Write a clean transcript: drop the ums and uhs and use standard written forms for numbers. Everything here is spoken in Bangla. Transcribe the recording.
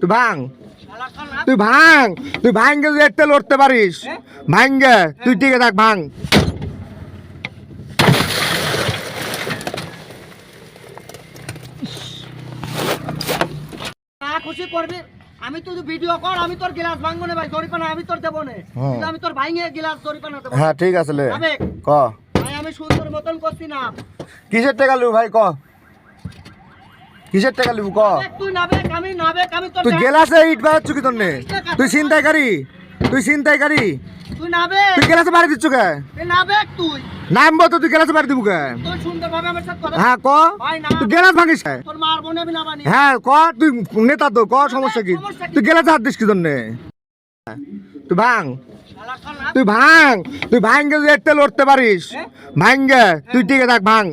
তুই ভাঙ, তুই ভাঙ, তুই ভাঙ্গে যদি একটা লড়তে পারিস ভাঙ্গে তুই টিকে থাক, ভাঙ। খুশি করবি, আমি তুই ভিডিও কর, আমি তোর গ্লাস ভাঙবো না ভাই, জরিপানা আমি তোর দেবো না, কিন্তু আমি তোর ভাঙে গ্লাস জরিপানা দেবো। হ্যাঁ ঠিক আছে লে ক ভাই আমি সুন্দর মতন করছি না। কিসের টাকা লিবু ভাই ক, কিসের টাকা লিবু ক? তুই নাবেক আমি নাবেক, আমি তোর তুই গেলাসে ইট বাড়াচ্ছ কি তন্নে? তুই ছিনতাইকারী, তুই ছিনতাইকারী, তুই নাবেক, তুই গেলাসে বাড়ি দিচ্ছ কে? তুই নাবেক, তুই নামবো তো, তুই গেলাসে বাড়ি দিব কে? তুই সুন্দরভাবে আমার সাথে কথা হ্যাঁ ক, ভাই না, তুই গেলাস ভাঙিস কে? তোর মারবো না আমি নাবানি। হ্যাঁ ক, তুই নেতা তো ক, সমস্যা কি? তুই গেলাসে হাত দিস কি তন্নে? তুই ভাঙ, তুই ভাঙ, তুই ভাঙ্গে যদি একটা লড়তে পারিস ভাঙ্গে তুই টিকে থাক, ভাঙ।